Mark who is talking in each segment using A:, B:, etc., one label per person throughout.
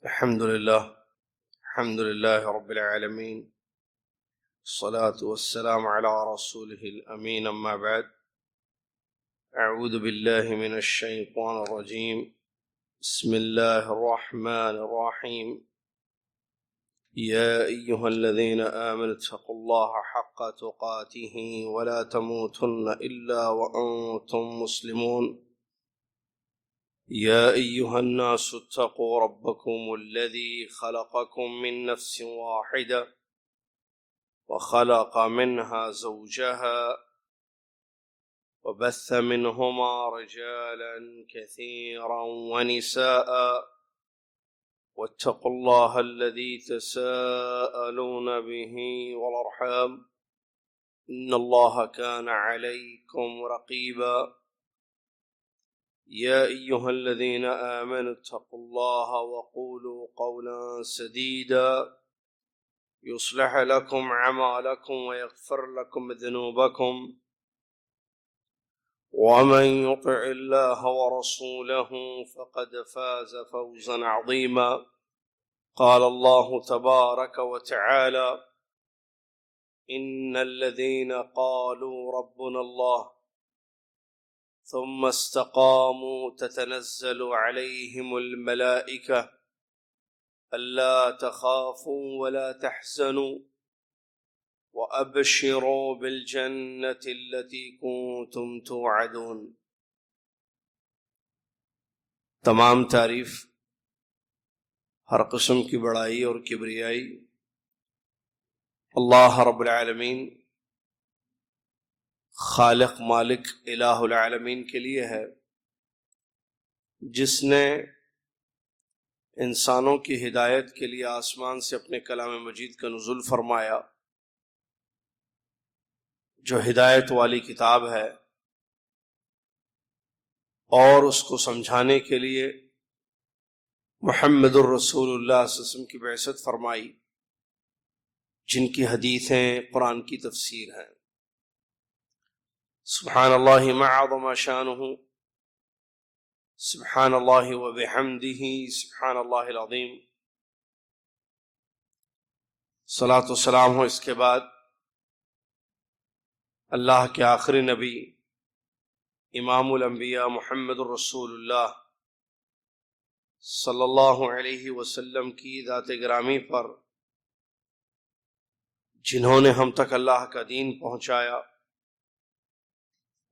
A: الحمد لله رب العالمين، الصلاة والسلام على رسوله الأمين، أما بعد. أعوذ بالله من الشيطان الرجيم. بسم الله الرحمن الرحيم. يا أيها الذين آمنوا اتقوا الله حق تقاته ولا تموتن إلا وأنتم مسلمون. يا أيها الناس اتقوا ربكم الذي خلقكم من نفس واحدة وخلق منها زوجها وبث منهما رجالا كثيرا ونساء، واتقوا الله الذي تساءلون به والأرحام إن الله كان عليكم رقيبا. يا أيها الذين آمنوا اتقوا الله وقولوا قولا سديدا يصلح لكم أعمالكم ويغفر لكم ذنوبكم، ومن يطع الله ورسوله فقد فاز فوزا عظيما. قال الله تبارك وتعالى: إن الذين قالوا ربنا الله ثم استقاموا تتنزل عليهم الملائكة ألا تخافوا ولا تحزنوا وأبشروا بالجنة التي كنتم توعدون. تمام تعریف، ہر قسم کی بڑائی اور کبریائی اللہ رب العالمین، خالق مالک الہ العالمین کے لیے ہے، جس نے انسانوں کی ہدایت کے لیے آسمان سے اپنے کلام مجید کا نزول فرمایا، جو ہدایت والی کتاب ہے، اور اس کو سمجھانے کے لیے محمد الرسول اللہ صلی اللہ علیہ وسلم کی بعثت فرمائی، جن کی حدیثیں قرآن کی تفسیر ہیں۔ سبحان اللہ ما عظم شانہ، سبحان اللہ وبحمدہ، سبحان اللہ العظیم۔ صلاۃ و سلام ہو اس کے بعد اللہ کے آخری نبی امام الانبیاء محمد الرسول اللہ صلی اللہ علیہ وسلم کی ذات گرامی پر، جنہوں نے ہم تک اللہ کا دین پہنچایا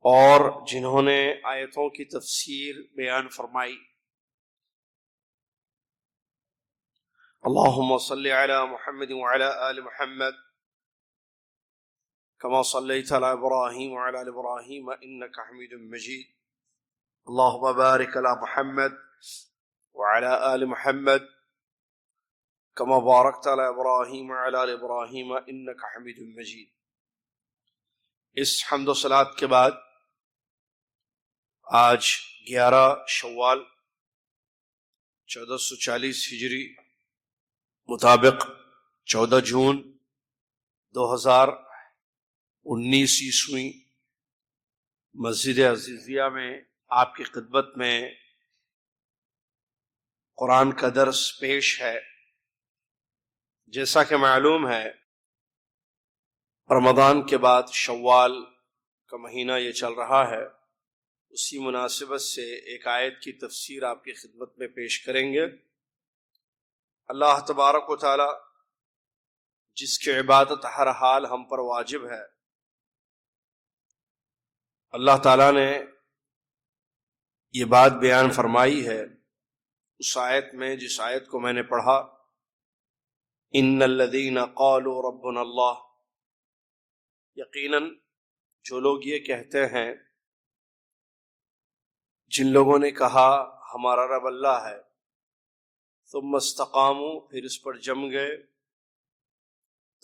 A: اور جنہوں نے آیتوں کی تفسیر بیان فرمائی۔ اللہم صلی علی محمد وعلی آل محمد كما صليت على إبراهيم وعلى آل إبراهيم إنك حميد مجيد. اللهم بارك على محمد وعلى آل محمد كما باركت على إبراهيم وعلى آل إبراهيم إنك حميد مجيد. اس حمد و صلات کے بعد آج 11 شوال 1440 ہجری مطابق 14 جون 2019 عیسوی مسجد عزیزیہ میں آپ کی خدمت میں قرآن کا درس پیش ہے۔ جیسا کہ معلوم ہے، رمضان کے بعد شوال کا مہینہ یہ چل رہا ہے، اسی مناسبت سے ایک آیت کی تفسیر آپ کی خدمت میں پیش کریں گے۔ اللہ تبارک و تعالی جس کی عبادت ہر حال ہم پر واجب ہے، اللہ تعالیٰ نے یہ بات بیان فرمائی ہے اس آیت میں، جس آیت کو میں نے پڑھا، ان الذین قالوا ربنا اللہ، یقیناً جو لوگ یہ کہتے ہیں، جن لوگوں نے کہا ہمارا رب اللہ ہے، ثم استقاموا، پھر اس پر جم گئے،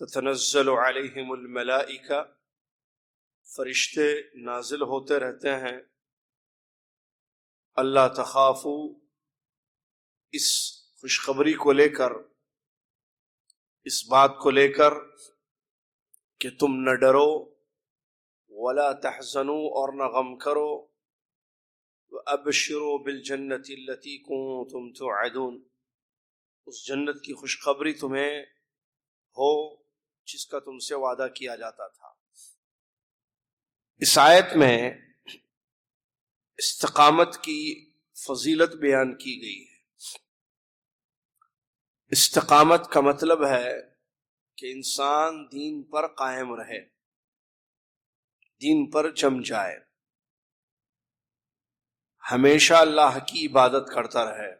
A: تتنزل علیہم الملائکہ، فرشتے نازل ہوتے رہتے ہیں، اللہ تخافوا، اس خوشخبری کو لے کر، اس بات کو لے کر کہ تم نہ ڈرو، ولا تحزنوا، اور نہ غم کرو، وابشروا بالجنة التي كنتم توعدون، اس جنت کی خوشخبری تمہیں ہو جس کا تم سے وعدہ کیا جاتا تھا۔ اس آیت میں استقامت کی فضیلت بیان کی گئی ہے۔ استقامت کا مطلب ہے کہ انسان دین پر قائم رہے، دین پر جم جائے، ہمیشہ اللہ کی عبادت کرتا رہے،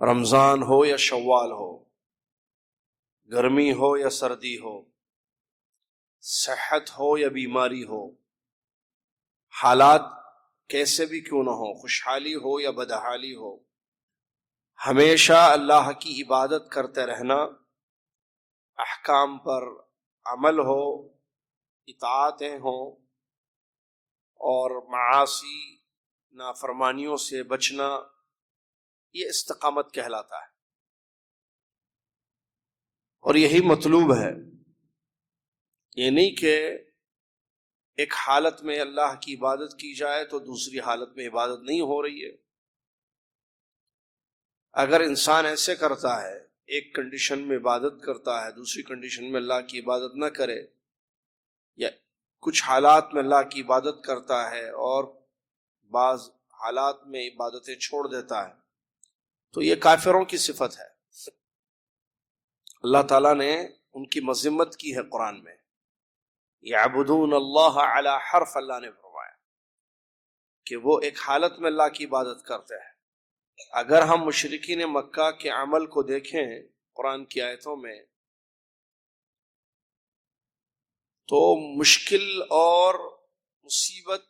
A: رمضان ہو یا شوال ہو، گرمی ہو یا سردی ہو، صحت ہو یا بیماری ہو، حالات کیسے بھی کیوں نہ ہو، خوشحالی ہو یا بدحالی ہو، ہمیشہ اللہ کی عبادت کرتے رہنا، احکام پر عمل ہو، اطاعتیں ہوں، اور معاصی نافرمانیوں سے بچنا، یہ استقامت کہلاتا ہے، اور یہی مطلوب ہے۔ یہ نہیں کہ ایک حالت میں اللہ کی عبادت کی جائے تو دوسری حالت میں عبادت نہیں ہو رہی ہے۔ اگر انسان ایسے کرتا ہے، ایک کنڈیشن میں عبادت کرتا ہے، دوسری کنڈیشن میں اللہ کی عبادت نہ کرے، یا کچھ حالات میں اللہ کی عبادت کرتا ہے اور بعض حالات میں عبادتیں چھوڑ دیتا ہے، تو یہ کافروں کی صفت ہے۔ اللہ تعالیٰ نے ان کی مذمت کی ہے قرآن میں، یعبدون اللہ علی حرف، اللہ نے فرمایا کہ وہ ایک حالت میں اللہ کی عبادت کرتے ہیں۔ اگر ہم مشرکین مکہ کے عمل کو دیکھیں قرآن کی آیتوں میں، تو مشکل اور مصیبت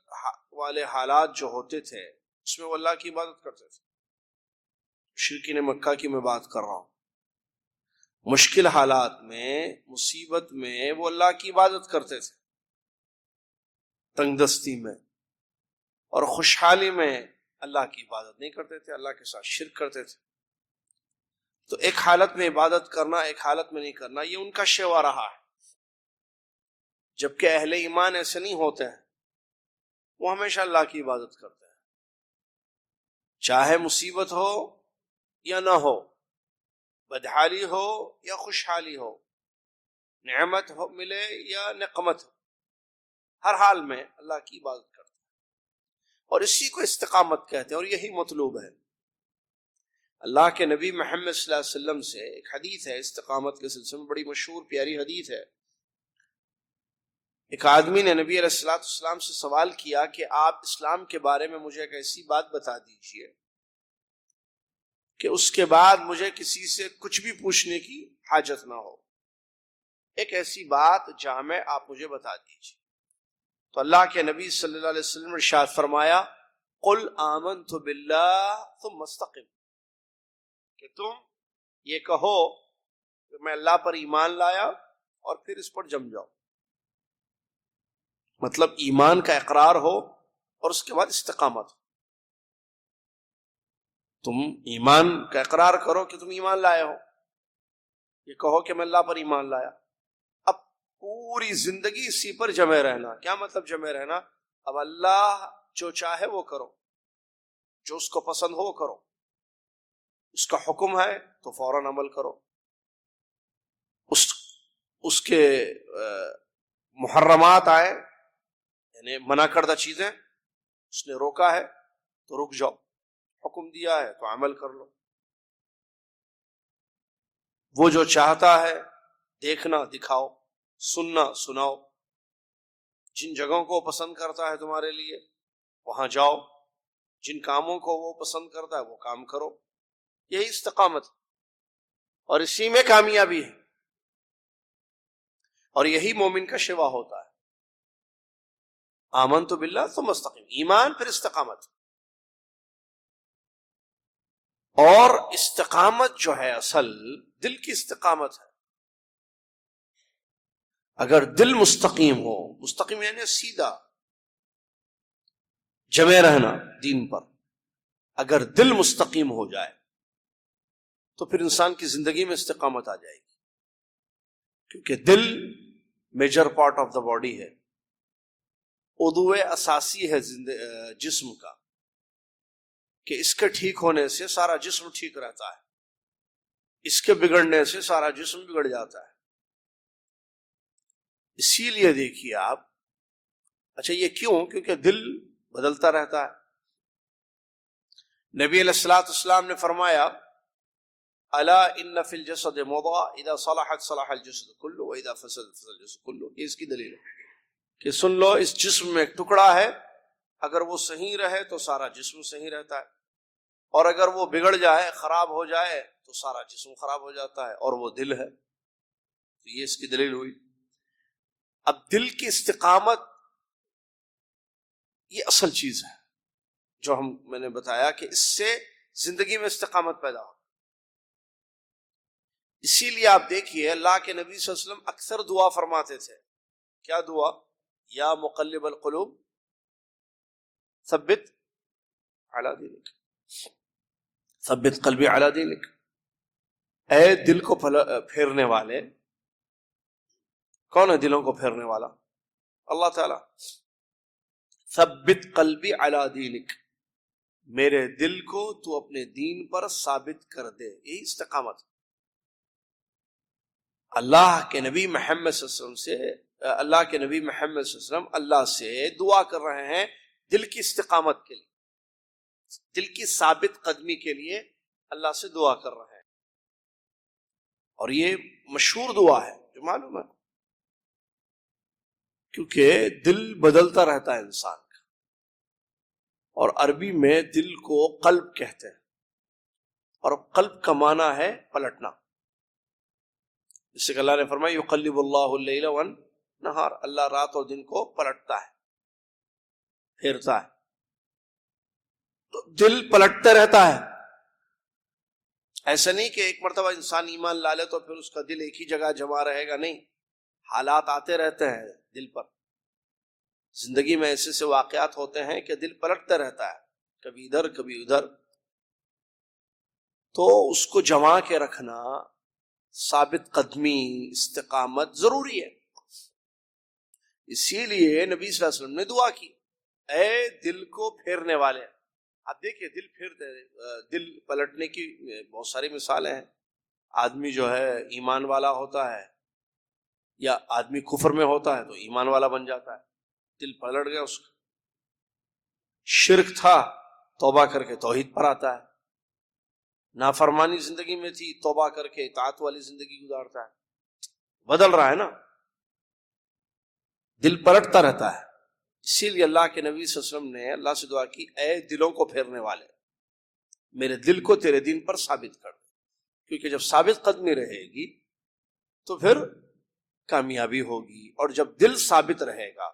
A: والے حالات جو ہوتے تھے اس میں وہ اللہ کی عبادت کرتے تھے۔ مشرکین مکہ کی میں بات کر رہا ہوں، مشکل حالات میں، مصیبت میں وہ اللہ کی عبادت کرتے تھے، تنگ دستی میں، اور خوشحالی میں اللہ کی عبادت نہیں کرتے تھے، اللہ کے ساتھ شرک کرتے تھے۔ تو ایک حالت میں عبادت کرنا، ایک حالت میں نہیں کرنا، یہ ان کا شیوا رہا ہے۔ جبکہ اہل ایمان ایسے نہیں ہوتے ہیں، وہ ہمیشہ اللہ کی عبادت کرتے ہیں، چاہے مصیبت ہو یا نہ ہو، بدحالی ہو یا خوشحالی ہو، نعمت ہو ملے یا نقمت ہو، ہر حال میں اللہ کی عبادت کرتے ہیں، اور اسی کو استقامت کہتے ہیں، اور یہی مطلوب ہے۔ اللہ کے نبی محمد صلی اللہ علیہ وسلم سے ایک حدیث ہے استقامت کے سلسلے میں، بڑی مشہور پیاری حدیث ہے۔ ایک آدمی نے نبی علیہ الصلوۃ والسلام سے سوال کیا کہ آپ اسلام کے بارے میں مجھے ایک ایسی بات بتا دیجئے کہ اس کے بعد مجھے کسی سے کچھ بھی پوچھنے کی حاجت نہ ہو، ایک ایسی بات جامع آپ مجھے بتا دیجئے۔ تو اللہ کے نبی صلی اللہ علیہ وسلم نے ارشاد فرمایا، قل آمنت باللہ ثم استقم، کہ تم یہ کہو کہ میں اللہ پر ایمان لایا اور پھر اس پر جم جاؤ۔ مطلب ایمان کا اقرار ہو اور اس کے بعد استقامت ہو۔ تم ایمان کا اقرار کرو کہ تم ایمان لائے ہو، یہ کہو کہ میں اللہ پر ایمان لایا، اب پوری زندگی اسی پر جمے رہنا۔ کیا مطلب جمے رہنا؟ اب اللہ جو چاہے وہ کرو، جو اس کو پسند ہو وہ کرو، اس کا حکم ہے تو فوراً عمل کرو، اس کے محرمات آئے یعنی منع کردہ چیزیں اس نے روکا ہے تو رک جاؤ، حکم دیا ہے تو عمل کر لو۔ وہ جو چاہتا ہے دیکھنا دکھاؤ، سننا سناؤ، جن جگہوں کو پسند کرتا ہے تمہارے لیے وہاں جاؤ، جن کاموں کو وہ پسند کرتا ہے وہ کام کرو، یہی استقامت، اور اسی میں کامیابی ہے، اور یہی مومن کا شیوا ہوتا ہے۔ آمنت باللہ ثم استقم، ایمان پھر استقامت۔ اور استقامت جو ہے اصل دل کی استقامت ہے۔ اگر دل مستقیم ہو، مستقیم یعنی سیدھا جمے رہنا دین پر، اگر دل مستقیم ہو جائے تو پھر انسان کی زندگی میں استقامت آ جائے گی، کیونکہ دل major part of the body ہے، عضو اساسی ہے جسم کا، کہ اس کے ٹھیک ہونے سے سارا جسم ٹھیک رہتا ہے، اس کے بگڑنے سے سارا جسم بگڑ جاتا ہے. اسی لیے دیکھیے آپ، اچھا یہ کیوں؟ کیونکہ دل بدلتا رہتا ہے. نبی علیہ الصلوۃ والسلام نے فرمایا الا ان فی الجسد مضغہ اذا صلحت صلح الجسد كله واذا فسدت فسد الجسد كله. یہ اس کی دلیل ہے کہ سن لو، اس جسم میں ایک ٹکڑا ہے، اگر وہ صحیح رہے تو سارا جسم صحیح رہتا ہے، اور اگر وہ بگڑ جائے، خراب ہو جائے تو سارا جسم خراب ہو جاتا ہے، اور وہ دل ہے. تو یہ اس کی دلیل ہوئی. اب دل کی استقامت یہ اصل چیز ہے جو میں نے بتایا کہ اس سے زندگی میں استقامت پیدا ہو. اسی لیے آپ دیکھیے اللہ کے نبی صلی اللہ علیہ وسلم اکثر دعا فرماتے تھے. کیا دعا؟ یا مقلب القلوب ثبت علی دینک، ثبت قلبی علی دینک. اے دل کو پھیرنے والے. کون ہے دلوں کو پھیرنے والا؟ اللہ تعالی. ثبت قلبی علی دینک، میرے دل کو تو اپنے دین پر ثابت کر دے. یہی استقامت. اللہ کے نبی محمد صلی اللہ علیہ وسلم سے، اللہ کے نبی محمد صلی اللہ علیہ وسلم اللہ سے دعا کر رہے ہیں دل کی استقامت کے لیے، دل کی ثابت قدمی کے لیے اللہ سے دعا کر رہے ہیں. اور یہ مشہور دعا ہے جو معلوم ہے، کیونکہ دل بدلتا رہتا ہے انسان کا، اور عربی میں دل کو قلب کہتے ہیں، اور قلب کا معنی ہے پلٹنا. جس سے کہ اللہ نے فرمایا یقلب اللہ اللیل والنہار، اللہ رات اور دن کو پلٹتا ہے، پھیرتا ہے. تو دل پلٹتے رہتا ہے. ایسا نہیں کہ ایک مرتبہ انسان ایمان لا لے تو پھر اس کا دل ایک ہی جگہ جمع رہے گا، نہیں. حالات آتے رہتے ہیں دل پر. زندگی میں ایسے سے واقعات ہوتے ہیں کہ دل پلٹتا رہتا ہے، کبھی ادھر کبھی ادھر. تو اس کو جما کے رکھنا، ثابت قدمی، استقامت ضروری ہے. اسی لیے نبی صلی اللہ علیہ وسلم نے دعا کی اے دل کو پھیرنے والے. آپ دیکھیے دل پھیرتے، دل پلٹنے کی بہت ساری مثالیں ہیں. آدمی جو ہے ایمان والا ہوتا ہے، یا آدمی کفر میں ہوتا ہے تو ایمان والا بن جاتا ہے، دل پلٹ گیا اس کا. شرک تھا، توبہ کر کے توحید پر آتا ہے. نافرمانی زندگی میں تھی، توبہ کر کے اطاعت والی زندگی گزارتا ہے. بدل رہا ہے نا، دل پلٹتا رہتا ہے. اسی لیے اللہ کے نبی صلی اللہ علیہ وسلم نے اللہ سے دعا کی اے دلوں کو پھیرنے والے، میرے دل کو تیرے دین پر ثابت کر دے. کیونکہ جب ثابت قدمی رہے گی تو پھر کامیابی ہوگی، اور جب دل ثابت رہے گا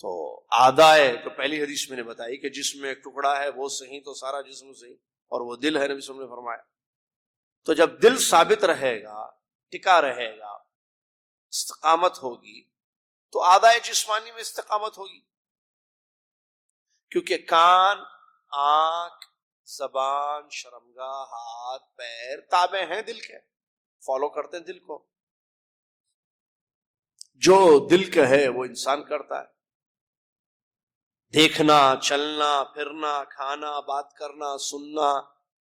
A: تو آدائے، تو پہلی حدیث میں نے بتائی کہ جسم میں ایک ٹکڑا ہے وہ صحیح تو سارا جسم صحیح، اور وہ دل ہے، نبی صلی اللہ علیہ وسلم نے فرمایا. تو جب دل ثابت رہے گا، ٹکا رہے گا، استقامت ہوگی، تو آدائے جسمانی میں استقامت ہوگی. کیونکہ کان، آنکھ، زبان، شرمگاہ، ہاتھ، پیر تابع ہیں دل کے، فالو کرتے ہیں دل کو. جو دل کا ہے وہ انسان کرتا ہے. دیکھنا، چلنا، پھرنا، کھانا، بات کرنا، سننا،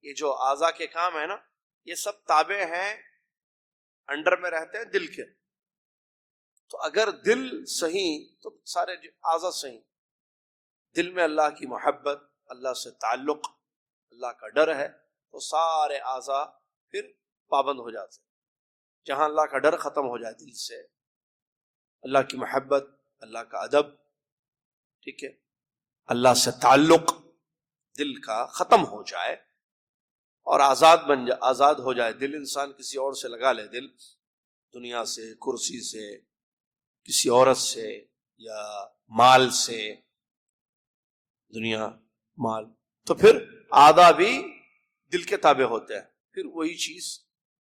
A: یہ جو اعضاء کے کام ہے نا، یہ سب تابع ہیں، انڈر میں رہتے ہیں دل کے. تو اگر دل صحیح تو سارے اعضاء صحیح. دل میں اللہ کی محبت، اللہ سے تعلق، اللہ کا ڈر ہے تو سارے اعضاء پھر پابند ہو جاتے ہیں. جہاں اللہ کا ڈر ختم ہو جائے دل سے، اللہ کی محبت، اللہ کا ادب، ٹھیک ہے، اللہ سے تعلق دل کا ختم ہو جائے اور آزاد ہو جائے دل، انسان کسی اور سے لگا لے دل، دنیا سے، کرسی سے، کسی عورت سے، یا مال سے، دنیا، مال، تو پھر آدھا بھی دل کے تابع ہوتے ہیں، پھر وہی چیز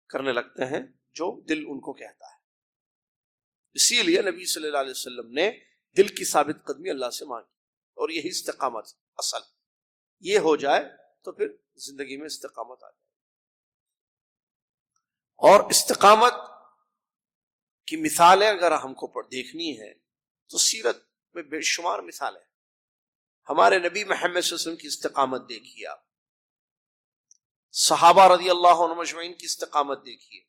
A: کرنے لگتے ہیں جو دل ان کو کہتا ہے. اسی لیے نبی صلی اللہ علیہ وسلم نے دل کی ثابت قدمی اللہ سے مانگی، اور یہی استقامت اصل. یہ ہو جائے تو پھر زندگی میں استقامت آ جائے. اور استقامت کی مثالیں اگر ہم کو دیکھنی ہے تو سیرت میں بے شمار مثالیں ہیں. ہمارے نبی محمد صلی اللہ علیہ وسلم کی استقامت دیکھیے آپ، صحابہ رضی اللہ عنہم اجمعین کی استقامت دیکھیے.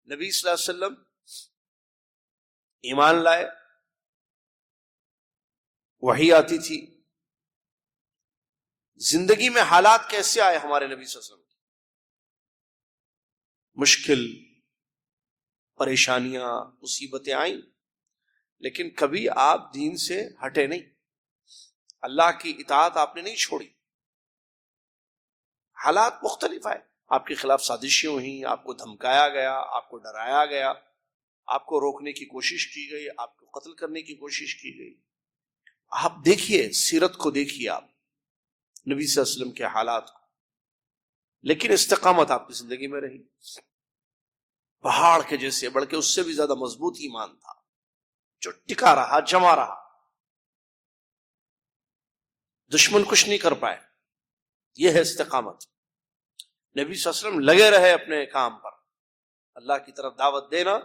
A: نبی صلی اللہ علیہ وسلم ایمان لائے، وحی آتی تھی. زندگی میں حالات کیسے آئے ہمارے نبی صلی اللہ علیہ وسلم؟ مشکل، پریشانیاں، مصیبتیں آئیں، لیکن کبھی آپ دین سے ہٹے نہیں، اللہ کی اطاعت آپ نے نہیں چھوڑی. حالات مختلف آئے، آپ کے خلاف سازشیں ہوئیں، آپ کو دھمکایا گیا، آپ کو ڈرایا گیا، آپ کو روکنے کی کوشش کی گئی، آپ کو قتل کرنے کی کوشش کی گئی. آپ دیکھیے، سیرت کو دیکھیے آپ نبی صلی اللہ علیہ وسلم کے حالات کو، لیکن استقامت آپ کی زندگی میں رہی. پہاڑ کے جیسے، بلکہ اس سے بھی زیادہ مضبوط ایمان تھا جو ٹکا رہا، جمع رہا، دشمن کچھ نہیں کر پائے. یہ ہے استقامت. نبی صلی اللہ علیہ وسلم لگے رہے اپنے کام پر، اللہ کی طرف دعوت دینا،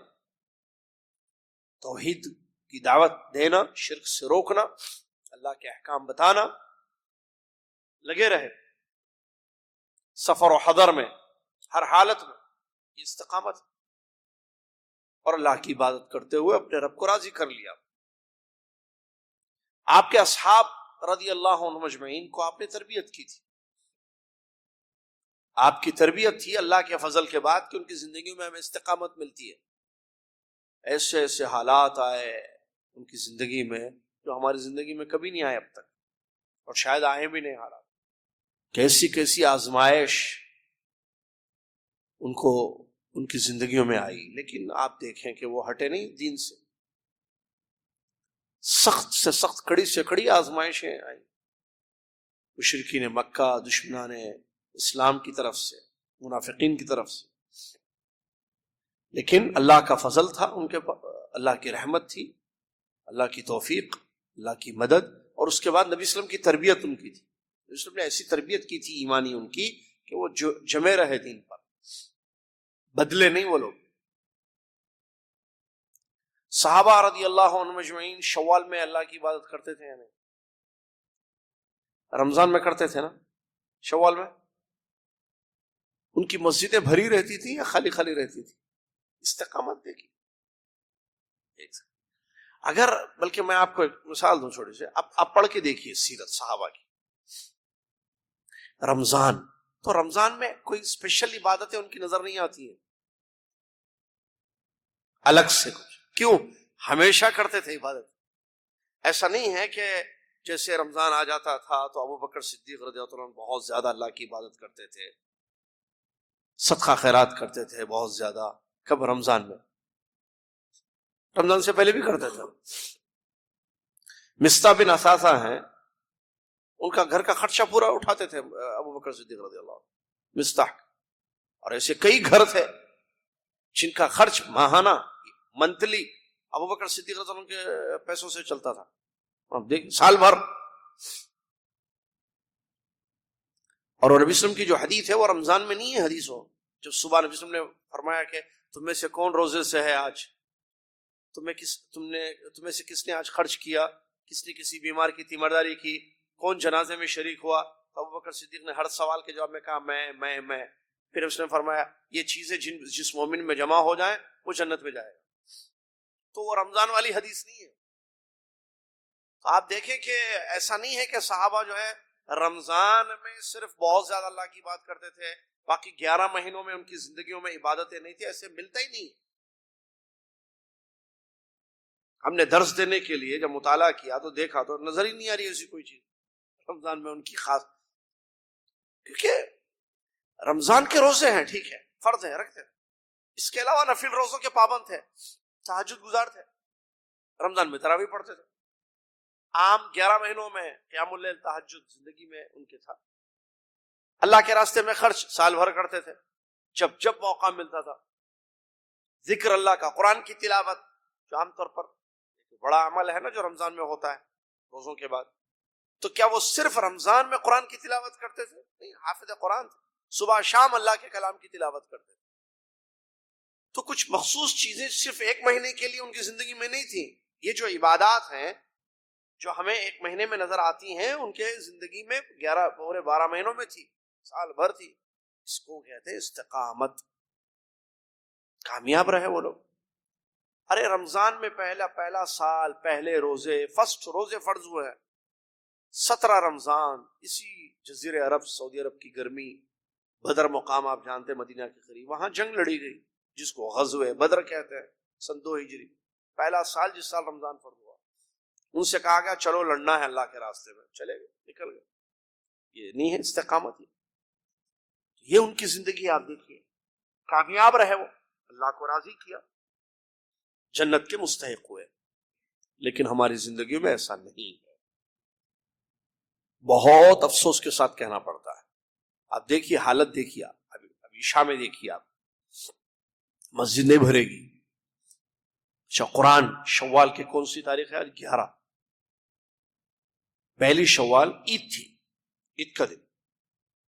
A: توحید کی دعوت دینا، شرک سے روکنا، اللہ کے احکام بتانا، لگے رہے سفر و حضر میں، ہر حالت میں. یہ استقامت. اور اللہ کی عبادت کرتے ہوئے اپنے رب کو راضی کر لیا. آپ کے اصحاب رضی اللہ عنہم اجمعین کو آپ نے تربیت کی تھی. آپ کی تربیت تھی اللہ کے فضل کے بعد کہ ان کی زندگی میں ہمیں استقامت ملتی ہے. ایسے ایسے حالات آئے ان کی زندگی میں جو ہماری زندگی میں کبھی نہیں آئے اب تک، اور شاید آئے بھی نہیں. حالات کیسی کیسی آزمائش ان کو ان کی زندگیوں میں آئی، لیکن آپ دیکھیں کہ وہ ہٹے نہیں دین سے. سخت سے سخت، کڑی سے کڑی آزمائشیں آئیں مشرکین مکہ، دشمنان اسلام کی طرف سے، منافقین کی طرف سے. لیکن اللہ کا فضل تھا ان کے پاس، اللہ کی رحمت تھی، اللہ کی توفیق، اللہ کی مدد. اور اس کے بعد نبی صلی اللہ علیہ وسلم کی تربیت ان کی تھی. نبی صلی اللہ علیہ وسلم نے ایسی تربیت کی تھی ایمانی ان کی کہ وہ جمے رہے دین پر، بدلے نہیں وہ لوگ. صحابہ رضی اللہ عنہم اجمعین شوال میں اللہ کی عبادت کرتے تھے، یعنی رمضان میں کرتے تھے نا، شوال میں ان کی مسجدیں بھری رہتی تھی یا خالی خالی رہتی تھی؟ استقامت دیکھی. اگر بلکہ میں آپ کو ایک مثال دوں چھوٹی سی، آپ پڑھ کے دیکھیے سیرت صحابہ کی. رمضان تو رمضان میں کوئی اسپیشل عبادتیں ان کی نظر نہیں آتی ہیں الگ سے کچھ. کیوں؟ ہمیشہ کرتے تھے عبادت. ایسا نہیں ہے کہ جیسے رمضان آ جاتا تھا تو ابو بکر صدیق رضی اللہ عنہ بہت زیادہ اللہ کی عبادت کرتے تھے، صدقہ خیرات کرتے تھے بہت زیادہ. کب؟ رمضان میں. رمضان سے پہلے بھی کرتے تھے. مصطح بن اثاثہ ہیں، ان کا گھر کا خرچہ پورا اٹھاتے تھے ابو بکر صدیق رضی اللہ عنہ، مصطح. اور ایسے کئی گھر تھے جن کا خرچ ماہانہ، منتھلی ابو بکر صدیق رضی اللہ عنہ کے پیسوں سے چلتا تھا. اب دیکھ، سال بھر. اور نبی وسلم کی جو حدیث ہے وہ رمضان میں نہیں ہے حدیث ہو. جب صبح نبی وسلم نے فرمایا کہ تم میں سے کون روزے سے ہے آج، تم میں سے کس نے آج خرچ کیا، کس نے کسی بیمار کی تیمارداری کی، کون جنازے میں شریک ہوا، تو ابو بکر صدیق نے ہر سوال کے جواب میں کہا میں. پھر اس نے فرمایا یہ چیزیں جس مومن میں جمع ہو جائیں وہ جنت میں جائے گا. تو وہ رمضان والی حدیث نہیں ہے. تو آپ دیکھیں کہ ایسا نہیں ہے کہ صحابہ جو ہے رمضان میں صرف بہت زیادہ اللہ کی بات کرتے تھے، باقی 11 مہینوں میں ان کی زندگیوں میں عبادتیں نہیں تھی. ایسے ملتا ہی نہیں. ہم نے درس دینے کے لیے جب مطالعہ کیا تو دیکھا تو نظر ہی نہیں آ رہی ایسی کوئی چیز رمضان میں ان کی خاص. کیونکہ رمضان کے روزے ہیں، ٹھیک ہے، فرض ہیں، رکھتے ہیں، اس کے علاوہ نفل روزوں کے پابند تھے، تہجد گزار تھے، رمضان میں تراویح پڑھتے تھے. عام 11 مہینوں میں قیام اللیل، تہجد زندگی میں ان کے تھا. اللہ کے راستے میں خرچ سال بھر کرتے تھے جب موقع ملتا تھا. ذکر اللہ کا، قرآن کی تلاوت، جو عام طور پر بڑا عمل ہے نا جو رمضان میں ہوتا ہے روزوں کے بعد. تو کیا وہ صرف رمضان میں قرآن کی تلاوت کرتے تھے؟ نہیں، حافظ قرآن تھے، صبح شام اللہ کے کلام کی تلاوت کرتے تھے. تو کچھ مخصوص چیزیں صرف ایک مہینے کے لیے ان کی زندگی میں نہیں تھی. یہ جو عبادات ہیں جو ہمیں ایک مہینے میں نظر آتی ہیں ان کے زندگی میں 11 پورے 12 مہینوں میں تھی، سال بھر تھی. اس کو کہتے ہیں استقامت. کامیاب رہے وہ لوگ. ارے رمضان میں پہلا سال پہلے روزے فرسٹ روزے فرض ہوئے ہیں. 17 رمضان اسی جزیرے عرب سعودی عرب کی گرمی، بدر مقام آپ جانتے مدینہ کے قریب، وہاں جنگ لڑی گئی جس کو غزوہ بدر کہتے ہیں. سن 2 ہجری پہلا سال جس سال رمضان فرض ہوا. ان سے کہا گیا چلو لڑنا ہے اللہ کے راستے میں، چلے گئے، نکل گئے. یہ نہیں ہے استقامت. یہ ان کی زندگی آپ دیکھیے، کامیاب رہے وہ، اللہ کو راضی کیا، جنت کے مستحق ہوئے. لیکن ہماری زندگیوں میں ایسا نہیں ہے. بہت افسوس کے ساتھ کہنا پڑتا ہے. آپ دیکھیے حالت دیکھیے، ابھی عشاء میں دیکھیے آپ، مسجد نہیں بھرے گی. اچھا قرآن شوال کی کون سی تاریخ ہے آج؟ 11. پہلی شوال عید تھی، عید کا دن.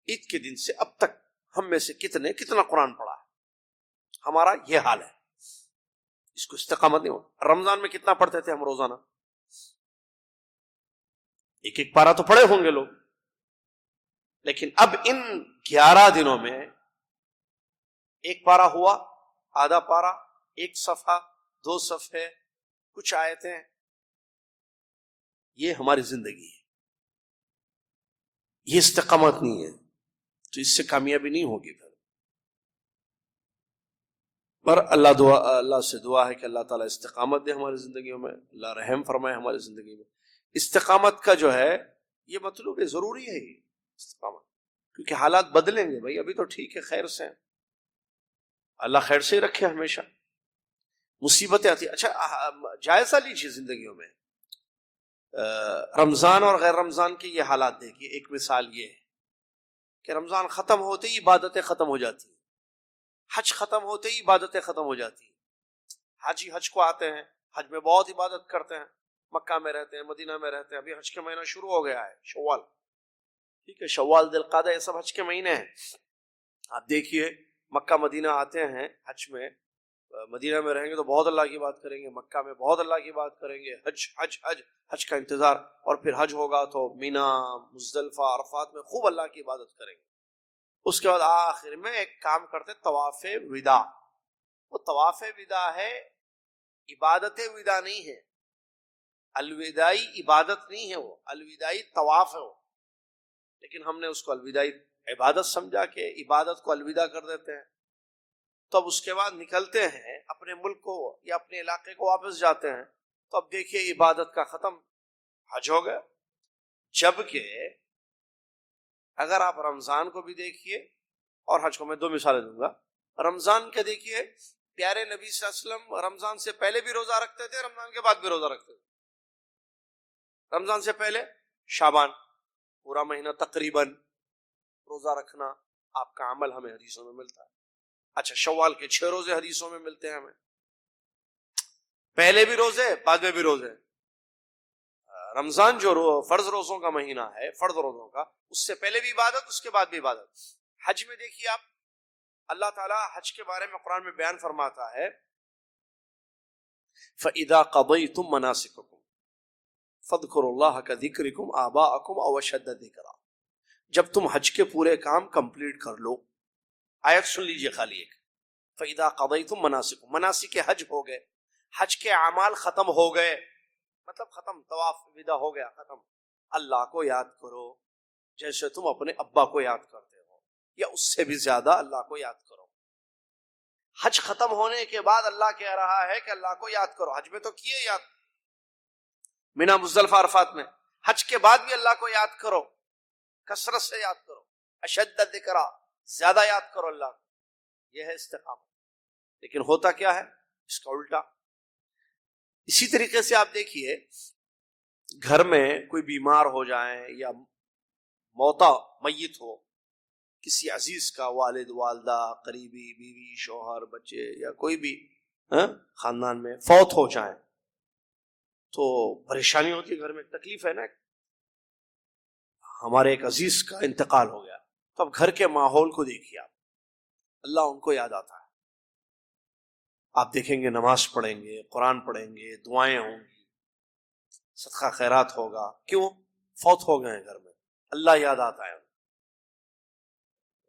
A: عید کے دن سے اب تک ہم میں سے کتنا قرآن پڑھا ہے؟ ہمارا یہ حال ہے. اس کو استقامت نہیں ہو. رمضان میں کتنا پڑھتے تھے ہم روزانہ؟ ایک پارہ تو پڑھے ہوں گے لوگ. لیکن اب ان 11 دنوں میں ایک پارہ ہوا، آدھا پارہ، ایک صفحہ، 2 صفحے، کچھ آیتیں. یہ ہماری زندگی ہے. یہ استقامت نہیں ہے. تو اس سے کامیابی نہیں ہوگی. پر اللہ سے دعا ہے کہ اللہ تعالیٰ استقامت دے ہماری زندگیوں میں، اللہ رحم فرمائے ہماری زندگی میں. استقامت کا جو ہے یہ مطلوب ہے، ضروری ہے یہ استقامت، کیونکہ حالات بدلیں گے. بھائی ابھی تو ٹھیک ہے، خیر سے ہیں، اللہ خیر سے ہی رکھے. ہمیشہ مصیبتیں آتی. اچھا جائزہ لیجیے زندگیوں میں، رمضان اور غیر رمضان کے یہ حالات دیکھیے. ایک مثال یہ ہے کہ رمضان ختم ہوتے ہی عبادتیں ختم ہو جاتی ہیں. حج ختم ہوتے ہی عبادتیں ختم ہو جاتی ہیں. حج کو آتے ہیں، حج میں بہت عبادت کرتے ہیں، مکہ میں رہتے ہیں، مدینہ میں رہتے ہیں. ابھی حج کا مہینہ شروع ہو گیا ہے، شوال، ٹھیک ہے، شوال، ذی القعدہ، یہ سب حج کے مہینے ہیں. آپ دیکھیے مکہ مدینہ آتے ہیں حج میں، مدینہ میں رہیں گے تو بہت اللہ کی بات کریں گے، مکہ میں بہت اللہ کی بات کریں گے. حج حج حج حج کا انتظار. اور پھر حج ہوگا تو مینا، مزدلفہ، عرفات میں خوب اللہ کی عبادت کریں گے. اس کے بعد آخر میں ایک کام کرتے، طواف وداع. وہ طواف وداع ہے، عبادت وداع نہیں ہے. الوداعی عبادت نہیں ہے، وہ الوداعی طواف ہے وہ. لیکن ہم نے اس کو الوداعی عبادت سمجھا کہ عبادت کو الوداع کر دیتے ہیں. تو اب اس کے بعد نکلتے ہیں اپنے ملک کو یا اپنے علاقے کو واپس جاتے ہیں. تو اب دیکھیے عبادت کا ختم، حج ہو گیا. جبکہ اگر آپ رمضان کو بھی دیکھیے اور حج کو، میں 2 مثالیں دوں گا. رمضان کے دیکھیے، پیارے نبی صلی اللہ علیہ وسلم رمضان سے پہلے بھی روزہ رکھتے تھے، رمضان کے بعد بھی روزہ رکھتے تھے. رمضان سے پہلے شعبان پورا مہینہ تقریباً روزہ رکھنا آپ کا عمل ہمیں حدیثوں میں ملتا ہے. اچھا شوال کے 6 روزے حدیثوں میں ملتے ہیں ہمیں، پہلے بھی روزے بعد میں بھی روزے. رمضان جو فرض روزوں کا مہینہ ہے، فرض روزوں کا، اس سے پہلے بھی عبادت، اس کے بعد بھی عبادت. حج میں دیکھیے آپ، اللہ تعالیٰ حج کے بارے میں قرآن میں بیان فرماتا ہے فَإِذَا قَضَيْتُم مَنَاسِكَكُمْ فَاذْكُرُوا اللَّهَ كَذِكْرِكُمْ آبَاءَكُمْ أَوْ أَشَدَّ ذِكْرًا. جب تم حج کے پورے کام کمپلیٹ کر لو، آیت سن لیجئے خالی ایک، فَإِذَا قَضَيْتُم مَنَاسِكُمْ، مناسک حج ہو گئے، حج کے اعمال ختم ہو گئے، مطلب ختم، طواف وداع ہو گیا، ختم. اللہ کو یاد کرو جیسے تم اپنے ابا کو یاد کرتے ہو، یا اس سے بھی زیادہ اللہ کو یاد کرو. حج ختم ہونے کے بعد اللہ کہہ رہا ہے کہ اللہ کو یاد کرو. حج میں تو کیے یاد، مینا، مزدلفہ، عرفات میں. حج کے بعد بھی اللہ کو یاد کرو، کثرت سے یاد کرو، اشد ذکرا، زیادہ یاد کرو اللہ کو. یہ ہے استقامت. لیکن ہوتا کیا ہے اس کا الٹا. اسی طریقے سے آپ دیکھیے گھر میں کوئی بیمار ہو جائیں یا موتا میت ہو، کسی عزیز کا، والد، والدہ، قریبی، بیوی، شوہر، بچے، یا کوئی بھی خاندان میں فوت ہو جائیں تو پریشانی ہوتی ہے گھر میں، تکلیف ہے نا. ہمارے ایک عزیز کا انتقال ہو گیا تو اب گھر کے ماحول کو دیکھیے آپ، اللہ ان کو یاد آتا ہے. آپ دیکھیں گے نماز پڑھیں گے، قرآن پڑھیں گے، دعائیں ہوں گی. صدقہ خیرات ہوگا. کیوں؟ فوت ہو گئے ہیں گھر میں، اللہ یاد آتا ہے.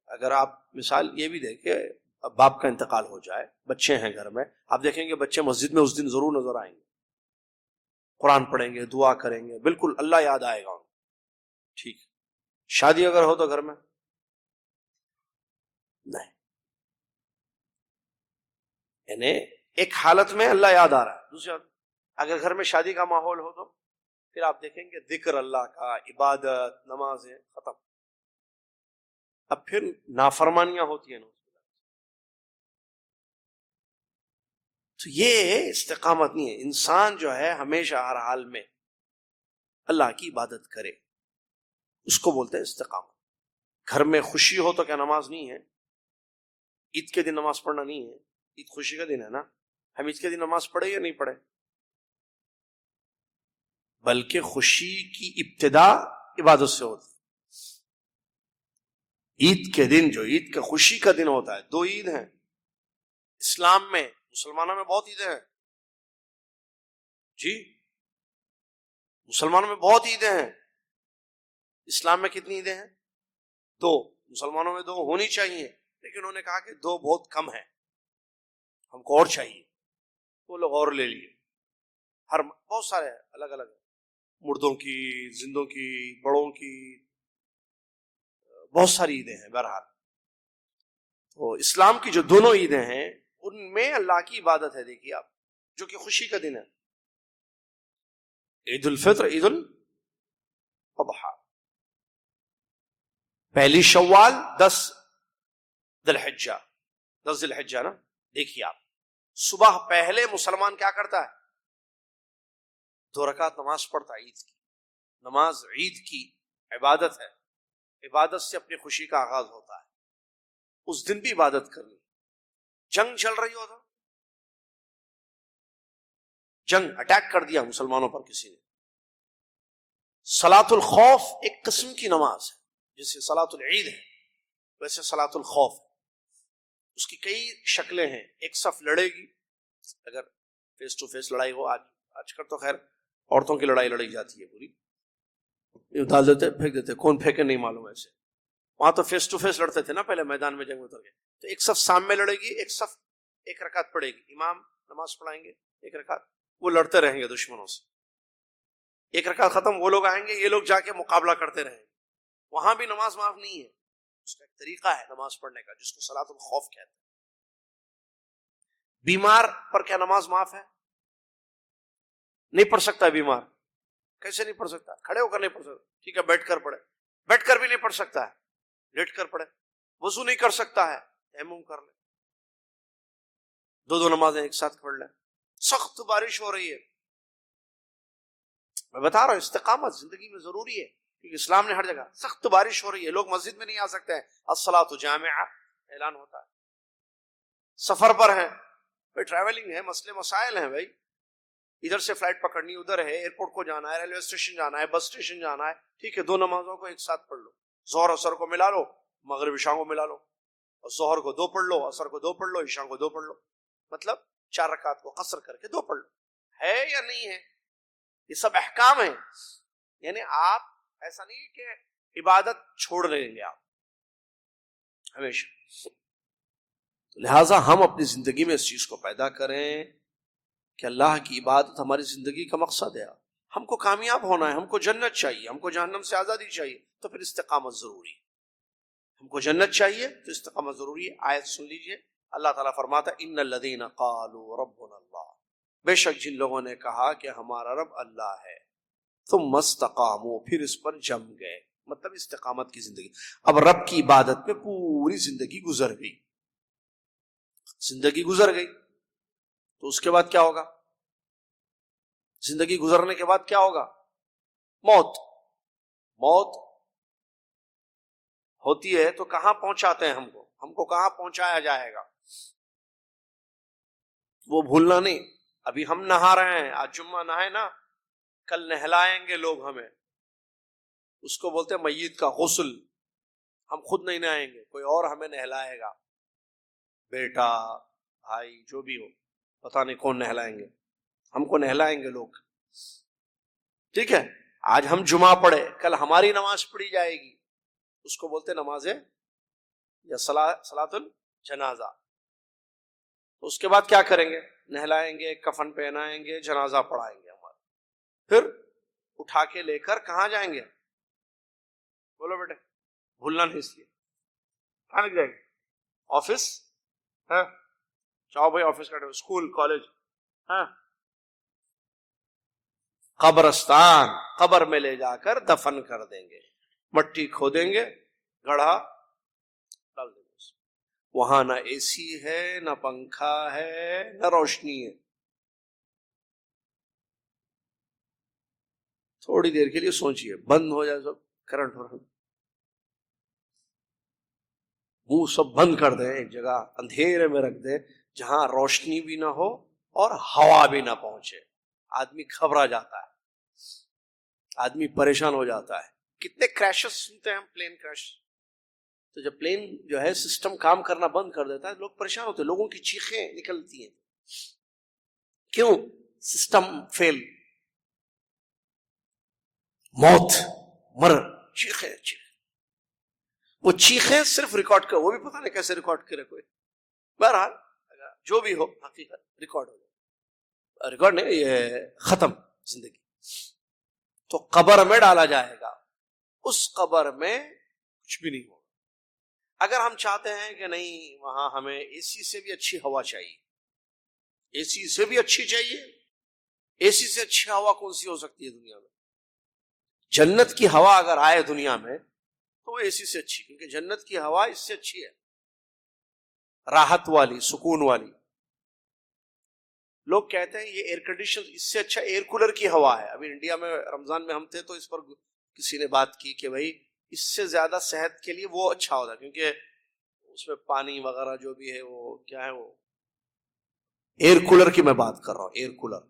A: اگر آپ مثال یہ بھی دیکھیں، باپ کا انتقال ہو جائے، بچے ہیں گھر میں، آپ دیکھیں گے بچے مسجد میں اس دن ضرور نظر آئیں گے، قرآن پڑھیں گے، دعا کریں گے، بالکل اللہ یاد آئے گا ان کو. ٹھیک. شادی اگر ہو تو گھر میں نہیں، یعنی ایک حالت میں اللہ یاد آ رہا ہے، دوسری حالت اگر گھر میں شادی کا ماحول ہو تو پھر آپ دیکھیں گے ذکر اللہ کا، عبادت، نمازیں ختم. اب پھر نافرمانیاں ہوتی ہیں نا. تو یہ استقامت نہیں ہے. انسان جو ہے ہمیشہ ہر حال میں اللہ کی عبادت کرے، اس کو بولتے ہیں استقامت. گھر میں خوشی ہو تو کیا نماز نہیں ہے؟ عید کے دن نماز پڑھنا نہیں ہے؟ عید خوشی کا دن ہے نا. ہم عید کے دن نماز پڑھے یا نہیں پڑھے؟ بلکہ خوشی کی ابتدا عبادت سے ہوتی ہے. عید کے دن جو عید کا خوشی کا دن ہوتا ہے، 2 عید ہیں اسلام میں، مسلمانوں میں بہت عیدیں ہیں جی، مسلمانوں میں بہت عیدیں ہیں. اسلام میں کتنی عیدیں ہیں؟ 2. مسلمانوں میں 2 ہونی چاہیے، لیکن انہوں نے کہا کہ 2 بہت کم ہیں، ہم کو اور چاہیے. وہ لوگ اور لے لیے. بہت سارے الگ الگ، مردوں کی، زندوں کی، بڑوں کی، بہت ساری عیدیں ہیں. بہرحال تو اسلام کی جو دونوں عیدیں ہیں ان میں اللہ کی عبادت ہے. دیکھیے آپ، جو کہ خوشی کا دن ہے، عید الفطر، عید الاضحیٰ، پہلی شوال، 10 ذی الحجہ، 10 ذی الحجہ نا. دیکھیے آپ، صبح پہلے مسلمان کیا کرتا ہے؟ 2 رکعت نماز پڑھتا ہے. عید کی نماز عید کی عبادت ہے، عبادت سے اپنی خوشی کا آغاز ہوتا ہے. اس دن بھی عبادت کرنی. جنگ چل رہی ہو تو جنگ، اٹیک کر دیا مسلمانوں پر کسی نے، صلاۃ الخوف ایک قسم کی نماز ہے، جیسے صلاۃ العید ہے ویسے صلاۃ الخوف. اس کی کئی شکلیں ہیں. ایک صف لڑے گی، اگر فیس ٹو فیس لڑائی ہو، آج کل تو خیر عورتوں کی لڑائی لڑی جاتی ہے پوری، ڈال دیتے پھینک دیتے، کون پھینکے نہیں معلوم. ایسے وہاں تو فیس ٹو فیس لڑتے تھے نا پہلے، میدان میں جنگ میں اتر گئے. تو ایک صف سامنے لڑے گی، ایک صف 1 رکعت پڑھے گی، امام نماز پڑھائیں گے 1 رکعت، وہ لڑتے رہیں گے دشمنوں سے. 1 رکعت ختم، وہ لوگ آئیں گے، یہ لوگ جا کے مقابلہ کرتے رہیں گے. وہاں بھی نماز معاف نہیں ہے. اس کا ایک طریقہ ہے نماز پڑھنے کا جس کو صلاۃ الخوف کہتے ہیں. بیمار پر کیا نماز معاف ہے؟ نہیں پڑھ سکتا بیمار. کیسے نہیں پڑھ سکتا؟ کھڑے ہو کر نہیں پڑھ سکتا، ٹھیک ہے بیٹھ کر پڑھے. بیٹھ کر بھی نہیں پڑھ سکتا ہے، لیٹ کر پڑھے. وضو نہیں کر سکتا ہے، تیمم کر لے. 2 نمازیں ایک ساتھ پڑھ لیں. سخت بارش ہو رہی ہے، میں بتا رہا ہوں استقامت زندگی میں ضروری ہے، کیونکہ اسلام نے ہر جگہ. سخت بارش ہو رہی ہے، لوگ مسجد میں نہیں آ سکتے ہیں، الصلاۃ جامعہ اعلان ہوتا ہے. سفر پر ہیں بھائی، ٹریولنگ ہے، مسئلے مسائل ہیں بھائی، ادھر سے فلائٹ پکڑنی، ادھر ہے ایئرپورٹ کو جانا ہے، ریلوے اسٹیشن جانا ہے، بس اسٹیشن جانا ہے. ٹھیک ہے، 2 نمازوں کو ایک ساتھ پڑھ لو. ظہر اثر کو ملا لو، مغرب عشاء کو ملا لو، اور ظہر کو 2 پڑھ لو، اثر کو 2 پڑھ لو، عشاء کو 2 پڑھ لو. مطلب 4 رکعت کو قصر کر کے 2 پڑھ لو. ہے یا نہیں ہے؟ یہ سب احکام ہیں. یعنی آپ ایسا نہیں کہ عبادت چھوڑ لیں گے آپ ہمیشہ. لہٰذا ہم اپنی زندگی میں اس چیز کو پیدا کریں کہ اللہ کی عبادت ہماری زندگی کا مقصد ہے. ہم کو کامیاب ہونا ہے، ہم کو جنت چاہیے، ہم کو جہنم سے آزادی چاہیے، تو پھر استقامت ضروری ہے. ہم کو جنت چاہیے تو استقامت ضروری ہے. آیت سن لیجئے، اللہ تعالیٰ فرماتا ہے ان الذین قالوا ربنا اللہ، بے شک جن لوگوں نے کہا کہ ہمارا رب اللہ ہے، ثم استقاموا، پھر اس پر جم گئے. مطلب استقامت کی زندگی. اب رب کی عبادت میں پوری زندگی گزر گئی، زندگی گزر گئی تو اس کے بعد کیا ہوگا؟ زندگی گزرنے کے بعد کیا ہوگا؟ موت. موت ہوتی ہے تو کہاں پہنچاتے ہیں ہم کو کہاں پہنچایا جائے گا؟ وہ بھولنا نہیں. ابھی ہم نہا رہے ہیں، آج جمعہ نہائے نا، کل نہلائیں گے لوگ ہمیں، اس کو بولتے ہیں میت کا غسل. ہم خود نہیں نہائیں گے، کوئی اور ہمیں نہلائے گا، بیٹا، بھائی، جو بھی ہو، پتہ نہیں کون نہلائیں گے، ہم کو نہلائیں گے لوگ. ٹھیک ہے، آج ہم جمعہ پڑھے، کل ہماری نماز پڑھی جائے گی، اس کو بولتے نماز یا صلاۃ الجنازہ. تو اس کے بعد کیا کریں گے؟ نہلائیں گے، کفن پہنائیں گے، جنازہ پڑھائیں گے ہمارا، پھر اٹھا کے لے کر کہاں جائیں گے؟ بولو بیٹے، بھولنا نہیں، اس لیے کہاں لے جائیں گے؟ آفس، ہاں چاہو بھائی آفس کا، اسکول، کالج، ہاں قبرستان، قبر میں لے جا کر دفن کر دیں گے، مٹی کھودیں گے، گڑھا ڈال دیں گے، وہاں نہ اے سی ہے، نہ پنکھا ہے، نہ روشنی ہے. تھوڑی دیر کے لیے سوچئے، بند ہو جائے سب، کرنٹ ہو رہا، وہ سب بند کر دیں، ایک جگہ اندھیرے میں رکھ دیں جہاں روشنی بھی نہ ہو اور ہوا بھی نہ پہنچے. آدمی گھبرا جاتا ہے، آدمی پریشان ہو جاتا ہے. کتنے کریشز سنتے ہیں ہم، پلین کریش. تو جب پلین جو ہے سسٹم کام کرنا بند کر دیتا ہے، لوگ پریشان ہوتے ہیں، لوگوں کی چیخیں نکلتی ہیں. کیوں؟ System fail. موت، مرن، چیخیں. وہ چیخیں صرف ریکارڈ کر، وہ بھی پتہ نہیں کیسے ریکارڈ کرے کوئی. بہرحال جو بھی ہو، حقیقت ریکارڈ ہو جائے، ریکارڈ نہیں، یہ ختم زندگی. تو قبر میں ڈالا جائے گا، اس قبر میں کچھ بھی نہیں ہوگا. اگر ہم چاہتے ہیں کہ نہیں وہاں ہمیں اے سی سے بھی اچھی ہوا چاہیے، اے سی سے بھی اچھی چاہیے، اے سی سے اچھی ہوا کون سی ہو سکتی ہے دنیا میں؟ جنت کی ہوا اگر آئے دنیا میں تو وہ اے سی سے اچھی، کیونکہ جنت کی ہوا اس سے اچھی ہے، راحت والی، سکون والی. لوگ کہتے ہیں یہ ایئر کنڈیشن اس سے اچھا ایئر کولر کی ہوا ہے. ابھی انڈیا میں رمضان میں ہم تھے تو اس پر کسی نے بات کی کہ بھائی اس سے زیادہ صحت کے لیے وہ اچھا ہوتا ہے، کیونکہ اس میں پانی وغیرہ جو بھی ہے وہ کیا ہے، وہ ایئر کولر کی میں بات کر رہا ہوں، ایئر کولر.